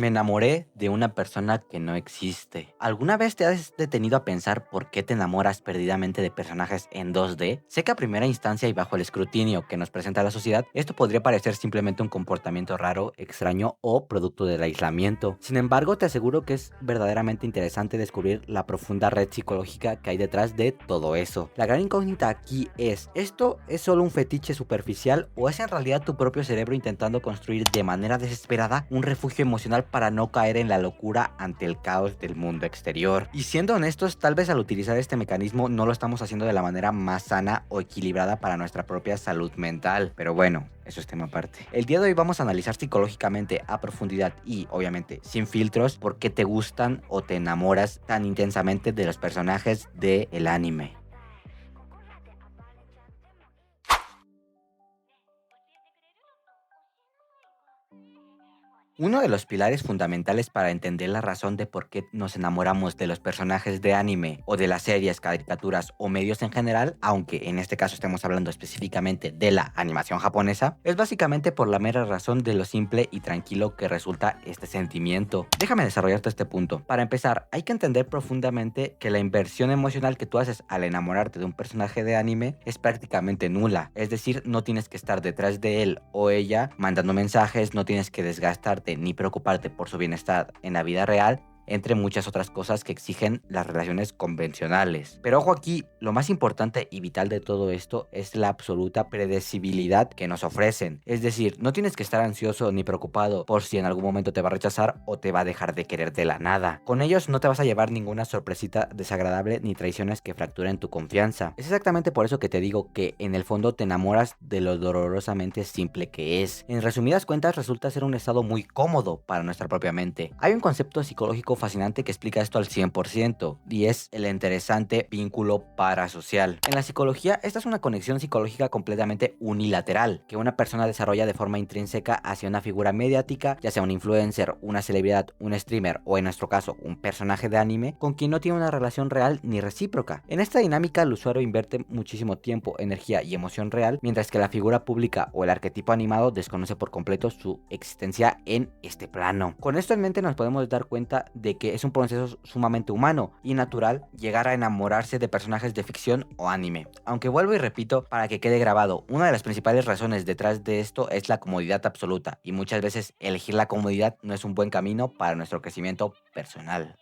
Me enamoré de una persona que no existe. ¿Alguna vez te has detenido a pensar por qué te enamoras perdidamente de personajes en 2D? Sé que a primera instancia y bajo el escrutinio que nos presenta la sociedad, esto podría parecer simplemente un comportamiento raro, extraño o producto del aislamiento. Sin embargo, te aseguro que es verdaderamente interesante descubrir la profunda red psicológica que hay detrás de todo eso. La gran incógnita aquí es, ¿esto es solo un fetiche superficial o es en realidad tu propio cerebro intentando construir de manera desesperada un refugio emocional para no caer en la locura ante el caos del mundo exterior? Y siendo honestos, tal vez al utilizar este mecanismo no lo estamos haciendo de la manera más sana o equilibrada para nuestra propia salud mental. Pero bueno, eso es tema aparte. El día de hoy vamos a analizar psicológicamente a profundidad y, obviamente, sin filtros, por qué te gustan o te enamoras tan intensamente de los personajes del anime. Uno de los pilares fundamentales para entender la razón de por qué nos enamoramos de los personajes de anime o de las series, caricaturas o medios en general, aunque en este caso estemos hablando específicamente de la animación japonesa, es básicamente por la mera razón de lo simple y tranquilo que resulta este sentimiento. Déjame desarrollarte este punto. Para empezar, hay que entender profundamente que la inversión emocional que tú haces al enamorarte de un personaje de anime es prácticamente nula. Es decir, no tienes que estar detrás de él o ella mandando mensajes, no tienes que desgastarte ni preocuparte por su bienestar en la vida real, entre muchas otras cosas que exigen las relaciones convencionales. Pero ojo aquí, lo más importante y vital de todo esto es la absoluta predecibilidad que nos ofrecen. Es decir, no tienes que estar ansioso ni preocupado por si en algún momento te va a rechazar o te va a dejar de querer de la nada. Con ellos no te vas a llevar ninguna sorpresita desagradable ni traiciones que fracturen tu confianza. Es exactamente por eso que te digo que en el fondo te enamoras de lo dolorosamente simple que es. En resumidas cuentas, resulta ser un estado muy cómodo para nuestra propia mente. Hay un concepto psicológico fascinante que explica esto al 100% y es el interesante vínculo parasocial. En la psicología, esta es una conexión psicológica completamente unilateral que una persona desarrolla de forma intrínseca hacia una figura mediática, ya sea un influencer, una celebridad, un streamer o en nuestro caso un personaje de anime, con quien no tiene una relación real ni recíproca. En esta dinámica el usuario invierte muchísimo tiempo, energía y emoción real, mientras que la figura pública o el arquetipo animado desconoce por completo su existencia en este plano. Con esto en mente nos podemos dar cuenta de que es un proceso sumamente humano y natural llegar a enamorarse de personajes de ficción o anime. Aunque vuelvo y repito, para que quede grabado, una de las principales razones detrás de esto es la comodidad absoluta y muchas veces elegir la comodidad no es un buen camino para nuestro crecimiento personal.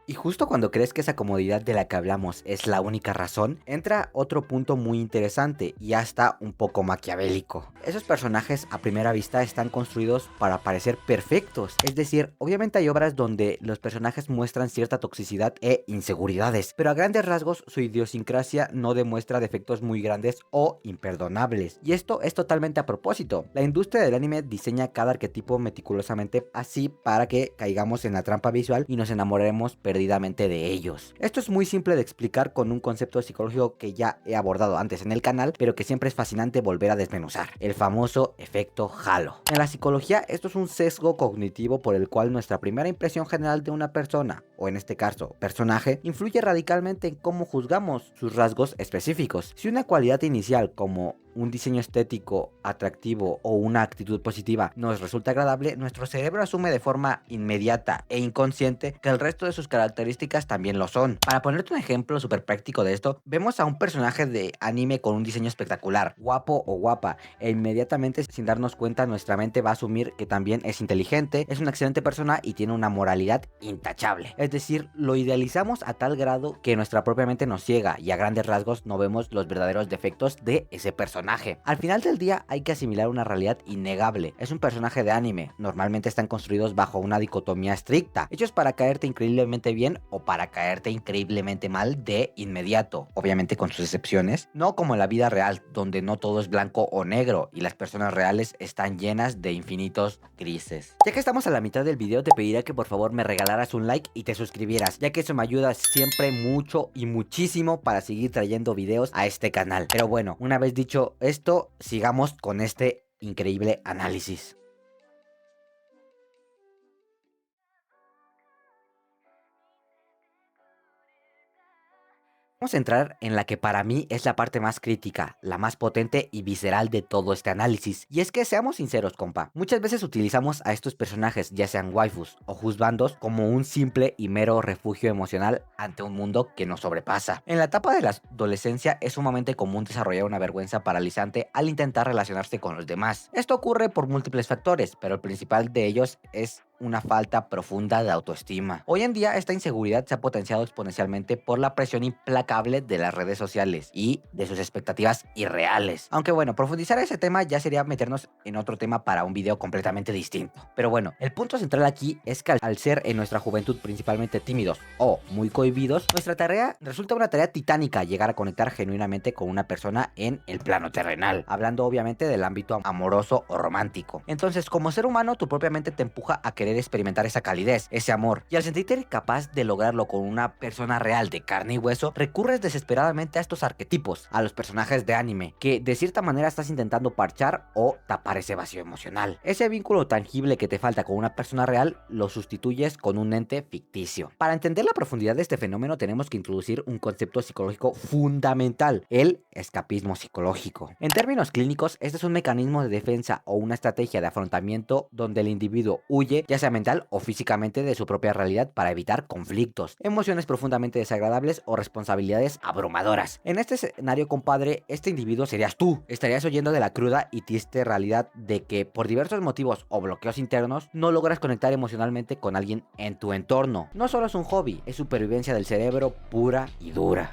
Y justo cuando crees que esa comodidad de la que hablamos es la única razón, entra otro punto muy interesante y hasta un poco maquiavélico. Esos personajes a primera vista están construidos para parecer perfectos, es decir, obviamente hay obras donde los personajes muestran cierta toxicidad e inseguridades, pero a grandes rasgos su idiosincrasia no demuestra defectos muy grandes o imperdonables. Y esto es totalmente a propósito. La industria del anime diseña cada arquetipo meticulosamente así para que caigamos en la trampa visual y nos enamoremos perdidamente de ellos. Esto es muy simple de explicar con un concepto psicológico que ya he abordado antes en el canal, pero que siempre es fascinante volver a desmenuzar: el famoso efecto halo. En la psicología, esto es un sesgo cognitivo por el cual nuestra primera impresión general de una persona, o en este caso, personaje, influye radicalmente en cómo juzgamos sus rasgos específicos. Si una cualidad inicial como un diseño estético atractivo o una actitud positiva nos resulta agradable, nuestro cerebro asume de forma inmediata e inconsciente que el resto de sus características también lo son. Para ponerte un ejemplo súper práctico de esto, vemos a un personaje de anime con un diseño espectacular, guapo o guapa, e inmediatamente, sin darnos cuenta, nuestra mente va a asumir que también es inteligente, es una excelente persona y tiene una moralidad intachable. Es decir, lo idealizamos a tal grado que nuestra propia mente nos ciega y a grandes rasgos no vemos los verdaderos defectos de ese personaje. Al final del día hay que asimilar una realidad innegable. Es un personaje de anime, normalmente están construidos bajo una dicotomía estricta, hechos para caerte increíblemente bien o para caerte increíblemente mal de inmediato, obviamente con sus excepciones, no como en la vida real, donde no todo es blanco o negro y las personas reales están llenas de infinitos grises. Ya que estamos a la mitad del video, te pediría que por favor me regalaras un like y te suscribieras, ya que eso me ayuda siempre mucho y muchísimo para seguir trayendo videos a este canal. Pero bueno, una vez dicho esto, sigamos con este increíble análisis. Vamos a entrar en la que para mí es la parte más crítica, la más potente y visceral de todo este análisis. Y es que seamos sinceros, compa, muchas veces utilizamos a estos personajes, ya sean waifus o juzbandos, como un simple y mero refugio emocional ante un mundo que nos sobrepasa. En la etapa de la adolescencia es sumamente común desarrollar una vergüenza paralizante al intentar relacionarse con los demás. Esto ocurre por múltiples factores, pero el principal de ellos es una falta profunda de autoestima. Hoy en día esta inseguridad se ha potenciado exponencialmente por la presión implacable de las redes sociales y de sus expectativas irreales. Aunque bueno, profundizar ese tema ya sería meternos en otro tema para un video completamente distinto. Pero bueno, el punto central aquí es que al ser en nuestra juventud principalmente tímidos o muy cohibidos, nuestra tarea resulta una tarea titánica llegar a conectar genuinamente con una persona en el plano terrenal, hablando obviamente del ámbito amoroso o romántico. Entonces, como ser humano, tu propia mente te empuja a querer experimentar esa calidez, ese amor, y al sentirte capaz de lograrlo con una persona real de carne y hueso, recurres desesperadamente a estos arquetipos, a los personajes de anime, que de cierta manera estás intentando parchar o tapar ese vacío emocional. Ese vínculo tangible que te falta con una persona real, lo sustituyes con un ente ficticio. Para entender la profundidad de este fenómeno tenemos que introducir un concepto psicológico fundamental, el escapismo psicológico. En términos clínicos, este es un mecanismo de defensa o una estrategia de afrontamiento donde el individuo huye, ya sea mental o físicamente, de su propia realidad para evitar conflictos, emociones profundamente desagradables o responsabilidades abrumadoras. En este escenario, compadre, este individuo serías tú. Estarías huyendo de la cruda y triste realidad de que por diversos motivos o bloqueos internos no logras conectar emocionalmente con alguien en tu entorno. No solo es un hobby, es supervivencia del cerebro pura y dura.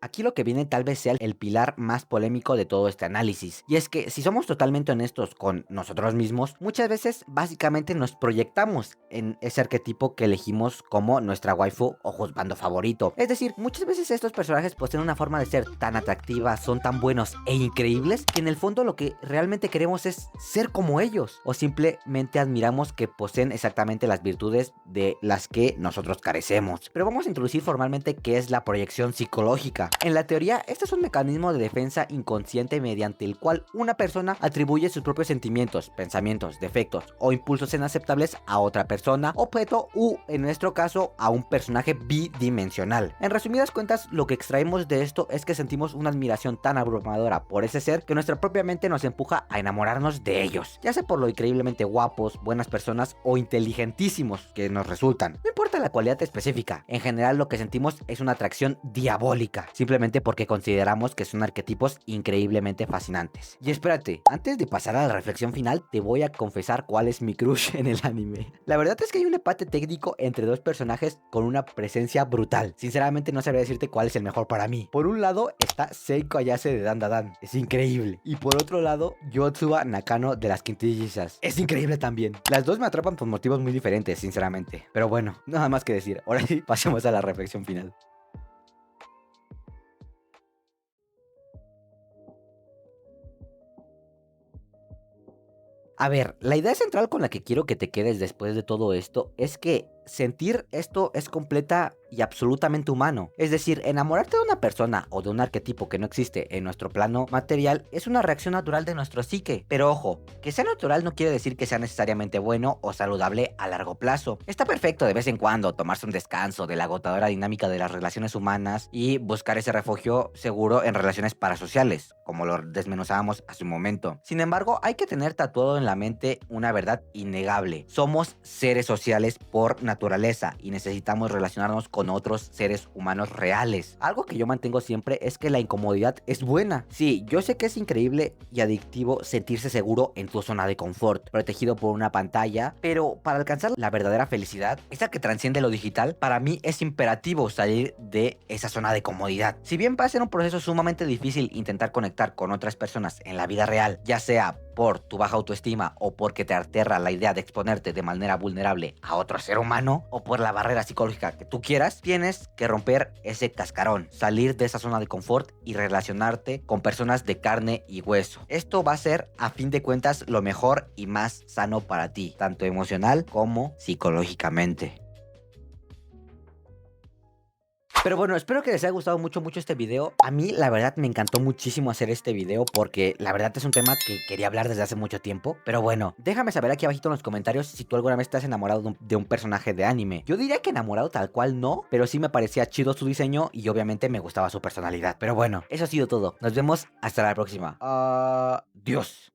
Aquí lo que viene tal vez sea el pilar más polémico de todo este análisis, y es que si somos totalmente honestos con nosotros mismos, muchas veces básicamente nos proyectamos en ese arquetipo que elegimos como nuestra waifu o juzgando favorito. Es decir, muchas veces estos personajes poseen una forma de ser tan atractiva, son tan buenos e increíbles, que en el fondo lo que realmente queremos es ser como ellos, o simplemente admiramos que poseen exactamente las virtudes de las que nosotros carecemos. Pero vamos a introducir formalmente qué es la proyección psicológica. En la teoría, este es un mecanismo de defensa inconsciente mediante el cual una persona atribuye sus propios sentimientos, pensamientos, defectos o impulsos inaceptables a otra persona, objeto u, en nuestro caso, a un personaje bidimensional. En resumidas cuentas, lo que extraemos de esto es que sentimos una admiración tan abrumadora por ese ser que nuestra propia mente nos empuja a enamorarnos de ellos, ya sea por lo increíblemente guapos, buenas personas o inteligentísimos que nos resultan. No importa la cualidad específica, en general lo que sentimos es una atracción diabólica, simplemente porque consideramos que son arquetipos increíblemente fascinantes. Y espérate, antes de pasar a la reflexión final, te voy a confesar cuál es mi crush en el anime. La verdad es que hay un empate técnico entre dos personajes con una presencia brutal. Sinceramente no sabría decirte cuál es el mejor para mí. Por un lado está Seiko Ayase de Dandadan, es increíble. Y por otro lado, Yotsuba Nakano de las Quintillizas, es increíble también. Las dos me atrapan por motivos muy diferentes, sinceramente. Pero bueno, nada más que decir. Ahora sí, pasemos a la reflexión final. A ver, la idea central con la que quiero que te quedes después de todo esto es que sentir esto es completa y absolutamente humano. Es decir, enamorarte de una persona o de un arquetipo que no existe en nuestro plano material es una reacción natural de nuestro psique. Pero ojo, que sea natural no quiere decir que sea necesariamente bueno o saludable a largo plazo. Está perfecto de vez en cuando tomarse un descanso de la agotadora dinámica de las relaciones humanas y buscar ese refugio seguro en relaciones parasociales, como lo desmenuzábamos hace un momento. Sin embargo, hay que tener tatuado en la mente una verdad innegable. Somos seres sociales por naturaleza y necesitamos relacionarnos con otros seres humanos reales. Algo que yo mantengo siempre es que la incomodidad es buena. Sí, yo sé que es increíble y adictivo sentirse seguro en tu zona de confort, protegido por una pantalla, pero para alcanzar la verdadera felicidad, esa que transciende lo digital, para mí es imperativo salir de esa zona de comodidad. Si bien va a ser un proceso sumamente difícil intentar conectar con otras personas en la vida real, ya sea por tu baja autoestima o porque te aterra la idea de exponerte de manera vulnerable a otro ser humano, o por la barrera psicológica que tú quieras, tienes que romper ese cascarón, salir de esa zona de confort y relacionarte con personas de carne y hueso. Esto va a ser, a fin de cuentas, lo mejor y más sano para ti, tanto emocional como psicológicamente. Pero bueno, espero que les haya gustado mucho este video. A mí, la verdad, me encantó muchísimo hacer este video porque la verdad es un tema que quería hablar desde hace mucho tiempo. Pero bueno, déjame saber aquí abajito en los comentarios si tú alguna vez estás enamorado de un personaje de anime. Yo diría que enamorado tal cual no, pero sí me parecía chido su diseño y obviamente me gustaba su personalidad. Pero bueno, eso ha sido todo. Nos vemos hasta la próxima. Adiós.